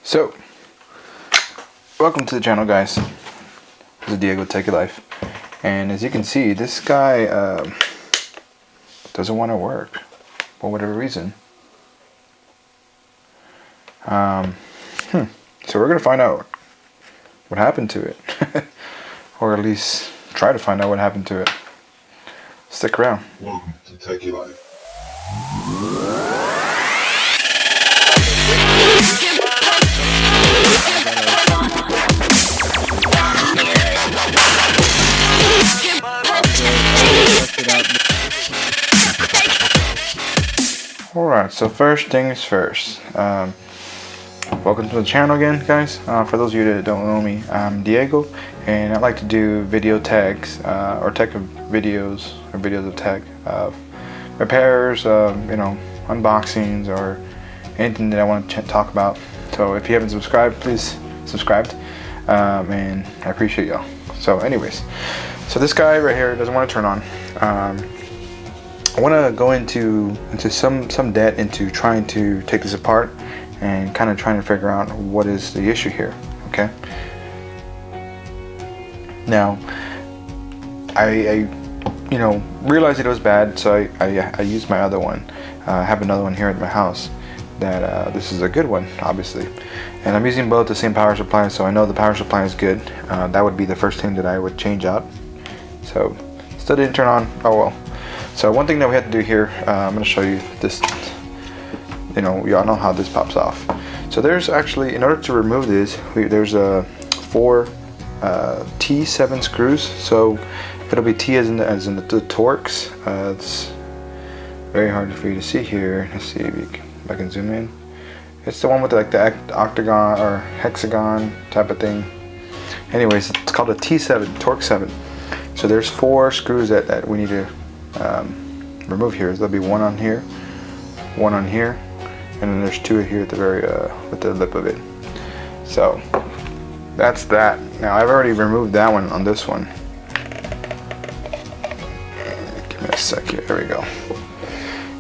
So, welcome to the channel, guys. This is Diego Techie Life, and as you can see, this guy doesn't want to work for whatever reason. So we're gonna find out what happened to it, or at least try to find out what happened to it. Stick around. Welcome to Techie Life. Alright, so first things first. Welcome to the channel again, guys. For those of you that don't know me, I'm Diego, and I like to do video tags or tech videos or videos of tech, repairs, unboxings, or anything that I want to talk about. So if you haven't subscribed, please subscribe, and I appreciate y'all. So anyways, so this guy right here doesn't want to turn on. I want to go into some depth into trying to take this apart and kind of trying to figure out what is the issue here. Okay. Now, I realized it was bad, so I used my other one. I have another one here at my house that this is a good one, obviously, and I'm using both the same power supply, so I know the power supply is good. That would be the first thing that I would change out. So still didn't turn on. Oh well. So one thing that we have to do here, I'm going to show you this. Y'all know how this pops off. So there's actually, in order to remove this, there's 4 T7 screws. So it'll be T as in the Torx. It's very hard for you to see here. Let's see if I can zoom in. It's the one with like the octagon or hexagon type of thing. Anyways, it's called a T7, Torx 7. So there's 4 screws that we need to remove here. There'll be one on here, one on here, and then there's 2 here at the very with the lip of it. So that's that. Now I've already removed that one on this one. Give me a sec here. There we go.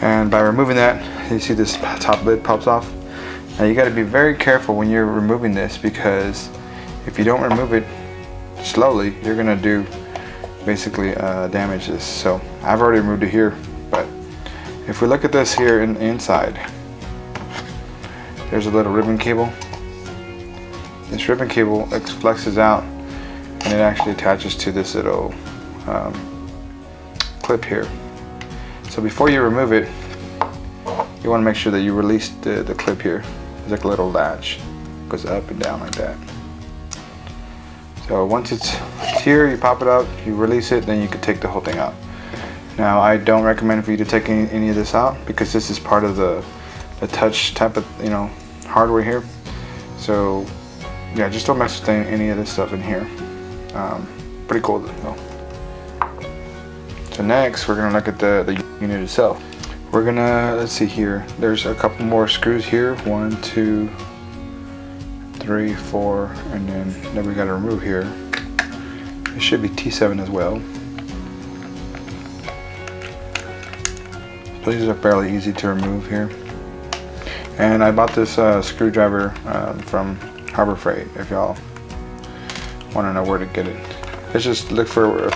And by removing that, you see this top lid pops off. Now you got to be very careful when you're removing this, because if you don't remove it slowly, you're gonna do basically damage this. So I've already removed it here, but if we look at this here inside, there's a little ribbon cable. This ribbon cable flexes out and it actually attaches to this little clip here. So before you remove it, you want to make sure that you release the clip here. There's like a little latch, it goes up and down like that. So once it's here, you pop it out, you release it, then you can take the whole thing out. Now I don't recommend for you to take any of this out, because this is part of the touch type of hardware here. So yeah, just don't mess with any of this stuff in here. Pretty cool though. So next we're gonna look at the unit itself. We're gonna, let's see here, there's a couple more screws here, 1, 2, 3, 4, and then we got to remove here. It should be T7 as well. These are fairly easy to remove here. And I bought this screwdriver from Harbor Freight. If y'all want to know where to get it, let's just look for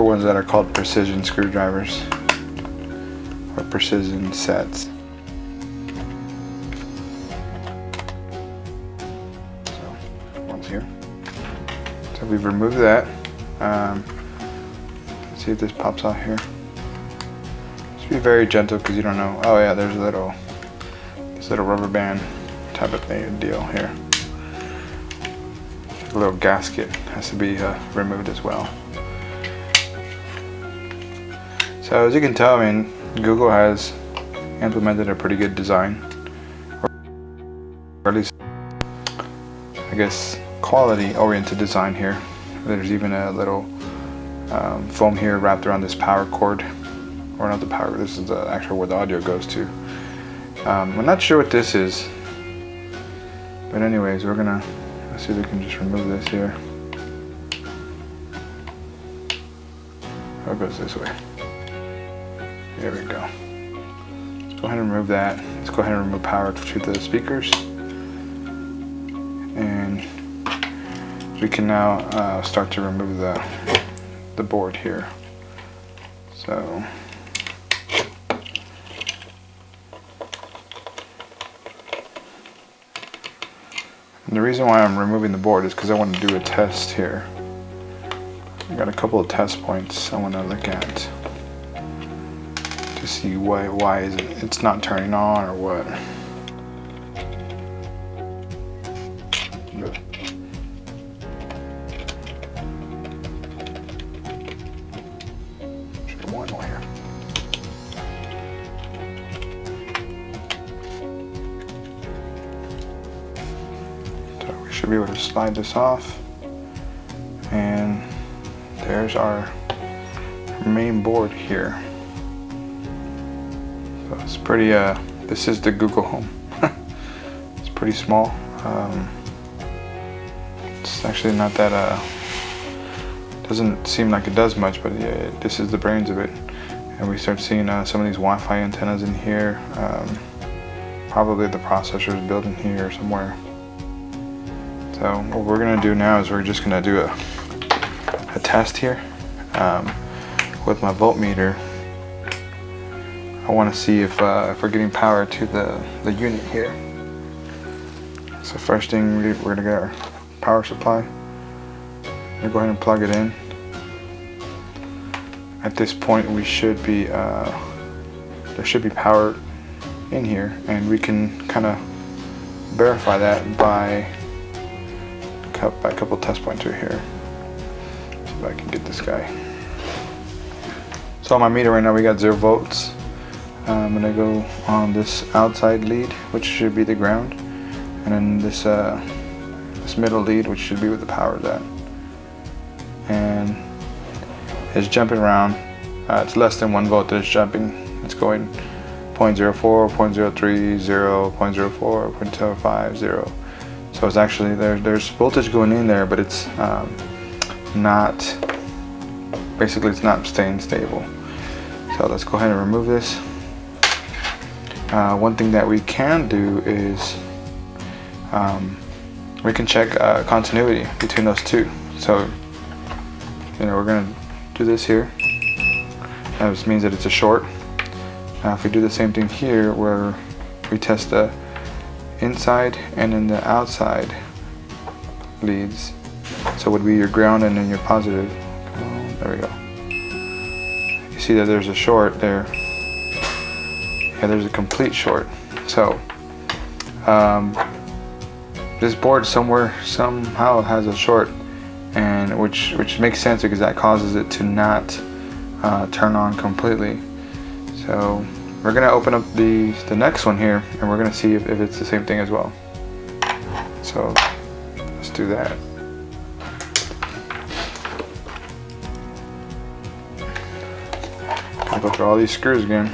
ones that are called precision screwdrivers or precision sets. Here. So we've removed that. Let's see if this pops out here. Just be very gentle, because you don't know. Oh yeah, there's this little rubber band type of deal here. A little gasket has to be removed as well. So as you can tell, I mean, Google has implemented a pretty good design. or at least I guess quality oriented design here. There's even a little foam here wrapped around this power cord, or not the power, this is the actual where the audio goes to. I'm not sure what this is, but anyways, let's see if we can just remove this here. Oh, it goes this way. There we go. Let's go ahead and remove that. Let's go ahead and remove power to the speakers. And we can now start to remove the board here. So and the reason why I'm removing the board is because I want to do a test here. I got a couple of test points I want to look at to see why is it's not turning on or what. Should have one here. So we should be able to slide this off, and there's our main board here. So it's pretty, this is the Google Home. It's pretty small. It's actually not that, doesn't seem like it does much, but yeah, this is the brains of it. And we start seeing some of these Wi-Fi antennas in here. Probably the processor is built in here somewhere. So what we're gonna do now is we're just gonna do a test here with my voltmeter. I want to see if we're getting power to the unit here. So first thing, we're gonna get our power supply. We'll go ahead and plug it in. At this point, we should be there should be power in here, and we can kind of verify that by a couple test points right here. See if I can get this guy. So on my meter right now, we got 0 volts. I'm gonna go on this outside lead, which should be the ground, and then this middle lead, which should be where the power is at. And it's jumping around. It's less than 1 volt that it's jumping. It's going 0.04, 0.03, 0, 0.04, 0.05, 0. So it's actually there's voltage going in there, but it's not. Basically, it's not staying stable. So let's go ahead and remove this. One thing that we can do is we can check continuity between those two. So we're gonna do this here. That just means that it's a short. Now if we do the same thing here, where we test the inside and then the outside leads, so it would be your ground and then your positive. There we go. You see that there's a short there. Yeah, there's a complete short. So this board somehow has a short, and which makes sense because that causes it to not turn on completely. So we're gonna open up the next one here, and we're gonna see if it's the same thing as well. So let's do that. I'll go through all these screws again.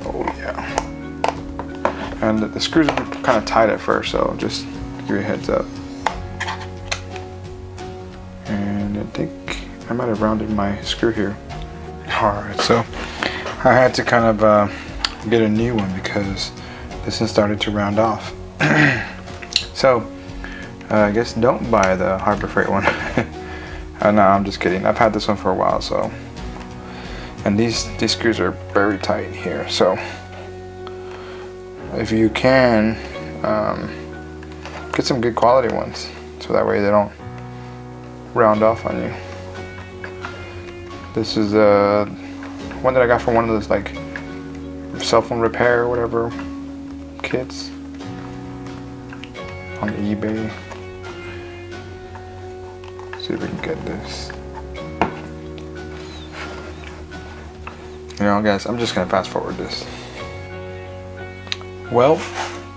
Oh yeah. And the screws are kind of tight at first, so just give you a heads up. And I think I might have rounded my screw here. Alright, so I had to kind of get a new one because this one started to round off. So I guess don't buy the Harbor Freight one. No, I'm just kidding. I've had this one for a while, so. And these screws are very tight here, so if you can get some good quality ones, so that way they don't round off on you. This is one that I got from one of those like cell phone repair or whatever kits on eBay. See if we can get this. Guys, I'm just gonna fast forward this. Well,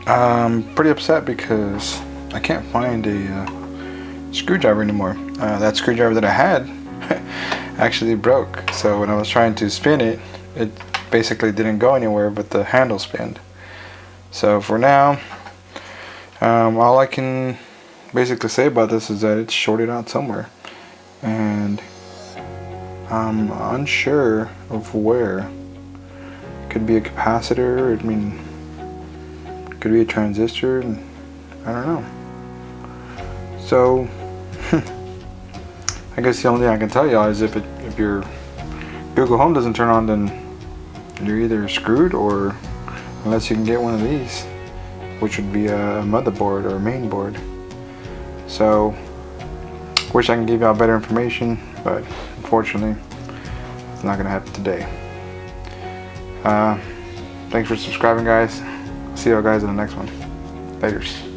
I'm pretty upset because I can't find a screwdriver anymore. That screwdriver that I had actually broke. So when I was trying to spin it, it basically didn't go anywhere but the handle spinned. So for now, all I can basically say about this is that it's shorted out somewhere. And I'm unsure of where. It could be a capacitor, I mean, it could be a transistor, I don't know. So, I guess the only thing I can tell y'all is if your Google Home doesn't turn on, then you're either screwed, or unless you can get one of these, which would be a motherboard or a main board. So, wish I can give y'all better information, but unfortunately, it's not gonna happen today. Thanks for subscribing, guys. See y'all guys in the next one. Laters.